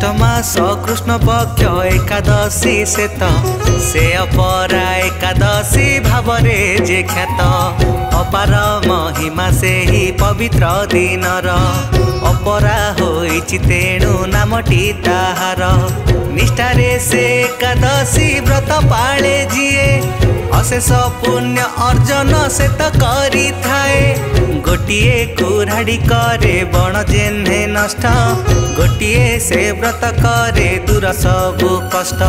ज्येष्ठ मास कृष्ण पक्ष एकादशी से अपरा एकादशी भावरे जे ख्यात अपार महिमा से ही पवित्र दिनर अपरा होइछि तेणु नामटी ताहार निष्ठारे से एकादशी व्रत पाळे जिए अशेष पुण्य अर्जन से तो करी थाए गोटिए कुराड़ी करे बण जेन्हे नष्ट गोटिए से व्रत करे दूर सबु कष्ट।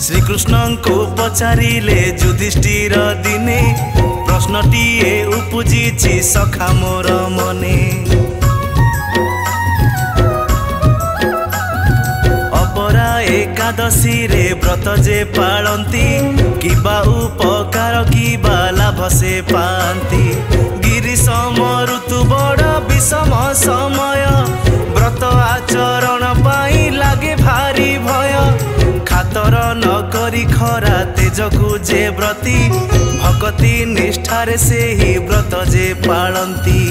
श्रीकृष्ण को पचारिले युधिष्ठिर दिने प्रश्नटीए उपजिछि सखा मोर मने अपरा एकादशी रे व्रत जे पाळंती किबा उपकार किबा लाभ से पांती गिरी सम ऋतु बड़ विषम समय व्रत आचरण पाई लागे भारी भय खातर न करी खरा तेज को जे व्रती भक्ति निष्ठारे से ही व्रत जे पाळंती।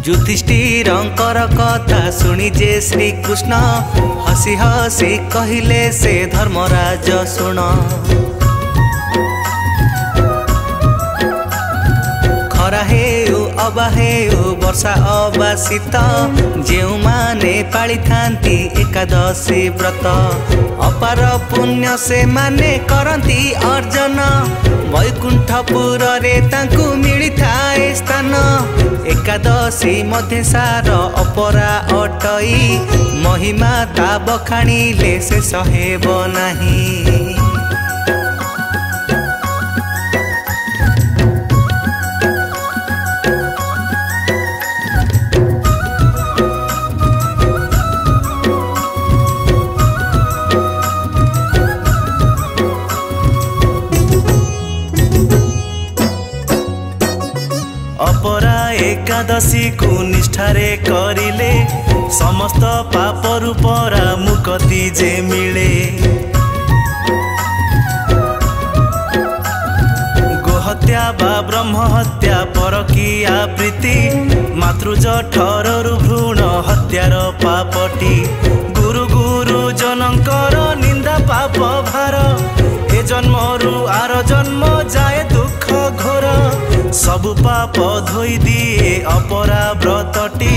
युधिष्ठिरंकर कथा सुनी जे श्री कृष्ण हसी हसी कहिले से धर्मराज सुन खरा हेउ अबा हेउ वर्षा अबा शीत जेउ माने पाली थांती एकादशी व्रत अपार पुण्य से माने करंती अर्जन वैकुंठपुर रे तांकु मिली थाए स्थान एकादशी मध्य सार अपरा अटई महिमा ता बखाणिले से सहेब नाही। अपरा एकादशी को निष्ठारे करिले समस्त पापरु परा मुक्ति जे मिले गोहत्या बा ब्रह्म हत्या परकिया प्रीति मातृजठररु भ्रूण हत्यार पापटी गुरु गुरु जनकर निंदा पाप भार ए जन्मरु आर जन्म जाए दुख घोर सबु पाप धोई दिए अपरा व्रतटी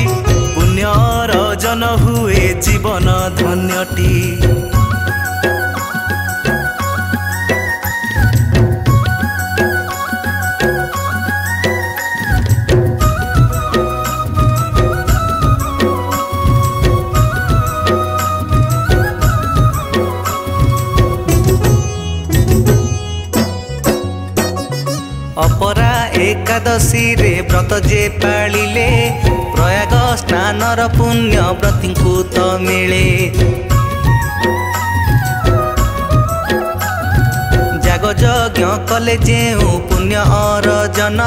पुण्य अर्जन हुए जीवन धन्यटी। अपरा एकादशी रे व्रत जे पाळिले प्रयाग स्नानर पुण्य व्रतीଙ୍କୁ तो मिले जाग यज्ञ कले जेउ पुण्य अर्जन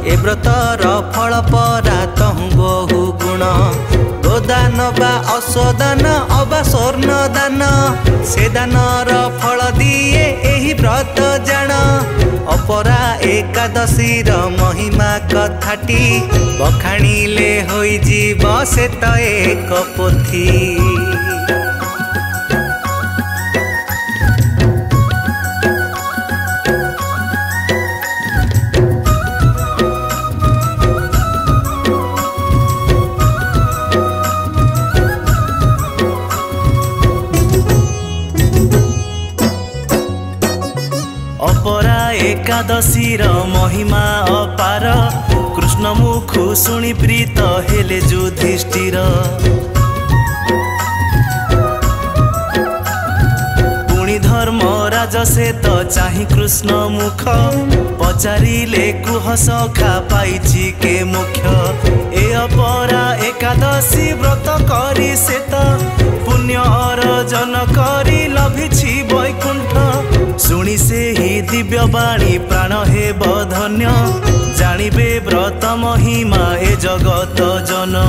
ए व्रतर फल परा तहु बहु गुण गोदान बा अश्वदान अबा स्वर्ण दान से दानर फल दिए एही व्रत जान अपरा एकादशीर महिमा कथाटी बखाणिले होई जीव से तो एक पोथी। अपरा एकादशीर महिमा अपार कृष्ण मुखु शुणी प्रीत हेले युधिष्ठिर पुणी धर्म राज से तो चाहि कृष्ण मुख पचारिले कुह सखा पाइछि के मुख्य ए अपरा एकादशी व्रत करी से तो पुण्य अर्जन करी लभिछि वैकुंठ शुणी से ही दिव्य बाणी प्राण हे धन्य जानिबे व्रत महिमा ए जगत जन।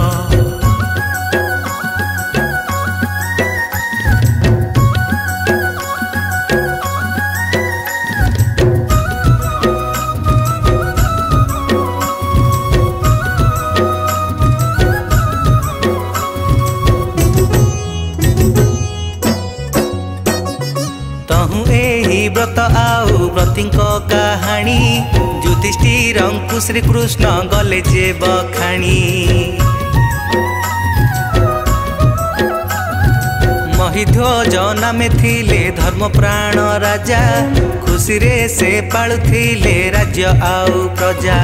व्रत आउ व्रतीଙ୍କ कहानी युधिष्ठिर श्री कृष्ण गले जे बखाणी महिध्वज नामे थिले धर्म प्राण राजा खुशी रे से पालुथिले राज्य आउ प्रजा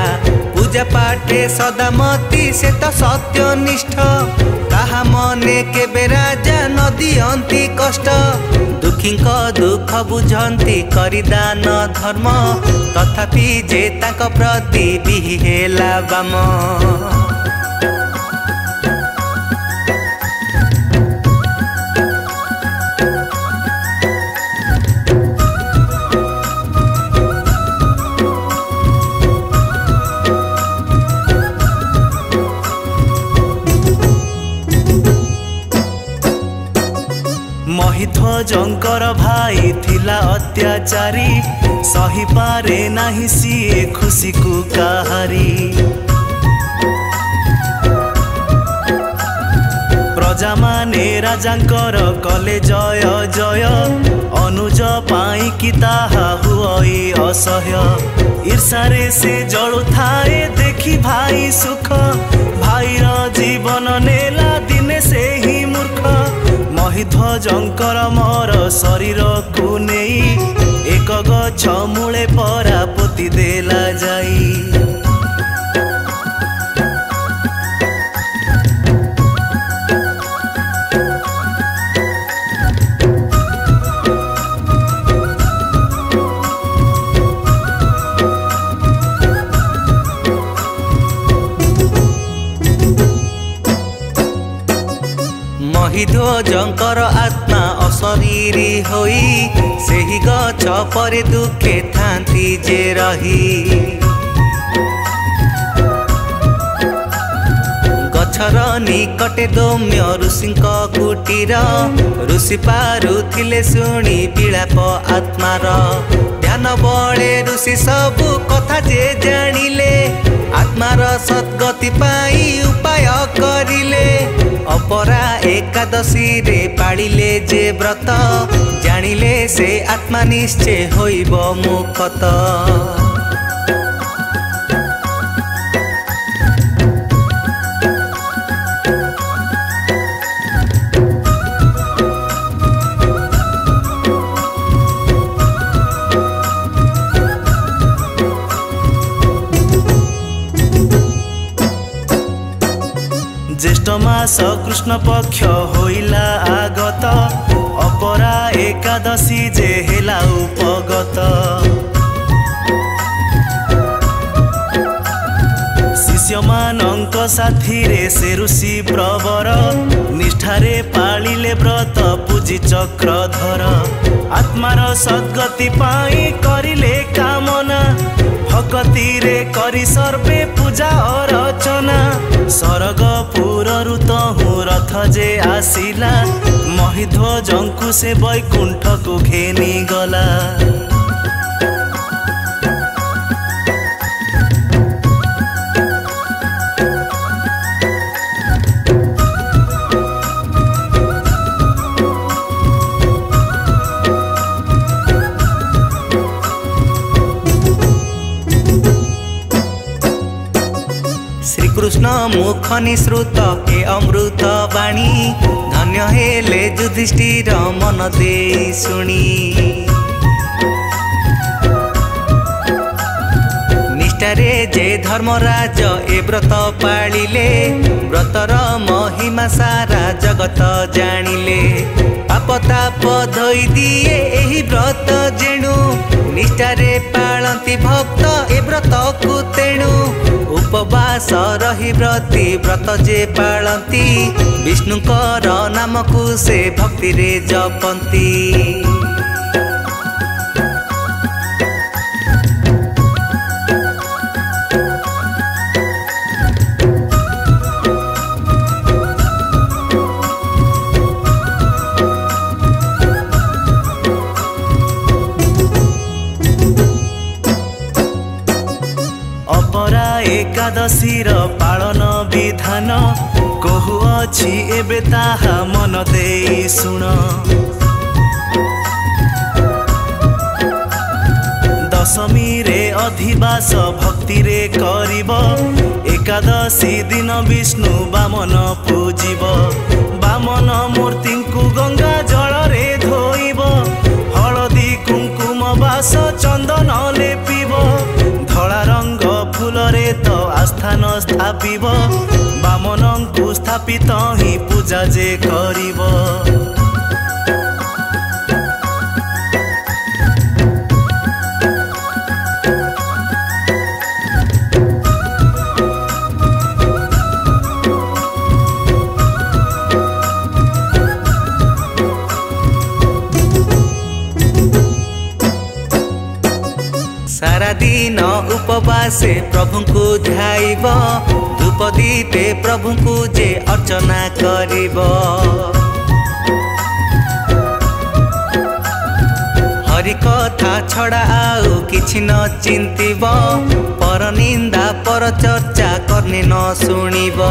पूजा पाठे सदामती से तो सत्यनिष्ठ ताहा मने केबे राजा न दियंती कष्ट दुखींक दुख बुझंती करी दान धर्म तथापि जे ताक प्रति बिहेला बाम। महिध्वजंकर भाई थिला अत्याचारी सही पारे नाही सिए खुशी को काहारी प्रजा माने राजांकर कले जय जय अनुज पाई कि ताहा हुई असह्य ईर्षारे से जळु थाए देखी भाई सुख भाईर जीवन नेला दिने से ही मूर्ख महिध्वजंकर मोर शरीर को नहीं एक गछ मूले परा पोती देला जाई महिध्वजंकर आत्मा अशरीरी होई सेही गछ परे दुखे थांती जे रही गछर निकटे दौम्य ऋषिंक कुटीर ऋषि पारुथिले शुणी विलाप आत्मार ध्यान बळे ऋषि सबु कथा जे जानिले आत्मार सद्गति पाई उपाय करिले अपरा एकादशी रे पाड़िले जे व्रत जानिले से आत्मा निश्चय होइब मुक्त। ज्येष्ठ मास कृष्ण पक्ष होइला आगत अपरा एकादशी जे हेला उपगत शिष्य मानंक साथी रे से ऋषि प्रवर निष्ठारे पालिले व्रत पूजी चक्रधर आत्मार सद्गति पाई करिले कामना भक्ति रे करी सर्वे पूजा अर्चना सरगपुर तहु रथ जे आसिला महिध्वजंकु से वैकुंठ को घेनी गला। कृष्ण मुख निसृत ए अमृत बाणी धन्य हेले युधिष्ठिर मन दे शुणी निष्ठारे जे धर्मराज ए व्रत पालिले व्रतर महिमा सारा जगत जानिले पापताप धोई दिए एही व्रत जेणु निष्ठारे पालंती भक्त ए व्रत को तेणु उपवास रही व्रती व्रत जे पालंती विष्णुकर नाम को से भक्ति रे जपंती। अपरा एकादशीर पालन विधान कहु अछि एबे ताहा मन देई सुन। दशमी रे अधिवास भक्ति रे करिब एकादशी दिन विष्णु बामन पूजिब बामन मूर्ति को गंगा जल रे धोइब हलदी कुंकुम बास चंदन लेपिब धला रंग फूलरे तो आस्थान स्थापिब बामन को स्थापित ही पूजा जे करिब। सारा दिन उपवासे प्रभु को ध्याइब धूप दीपे प्रभु को जे अर्चना करिब हरि कथा छड़ा आउ किछि न चिंतिब पर निंदा पर चर्चा करने न सुनिब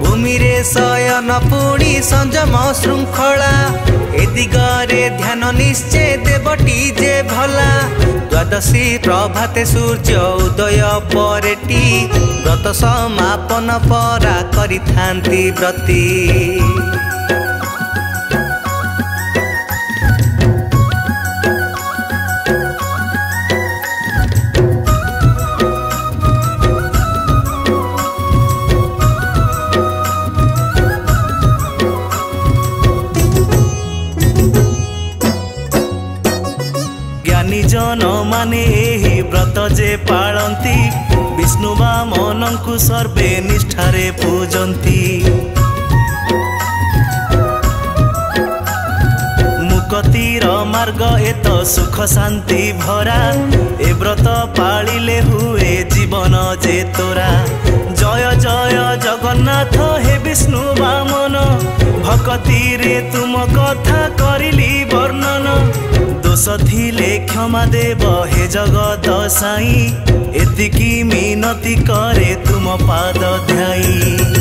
भूमि रे शयन पुणी संयम श्रृंखला ए दिगरे ध्यान निश्चय देवटी जे भला द्वादशी प्रभाते सूर्य उदय परेटी व्रत समापन परा करिथांती व्रती। ज्ञानी जन माने एही व्रत जे पालंती विष्णु बामन को सर्वे निष्ठारे पूजंती मुक्तिर मार्ग एत सुख शांति भरा ए व्रत पालिले हुए जीवन जे तोरा जय जय जगन्नाथ हे विष्णु बामन भक्ति रे तुम कथा करिली वर्णन दोष थिले क्षमा देव हे जगत साई एतिकी मिनती करे तुम पाद ध्याई।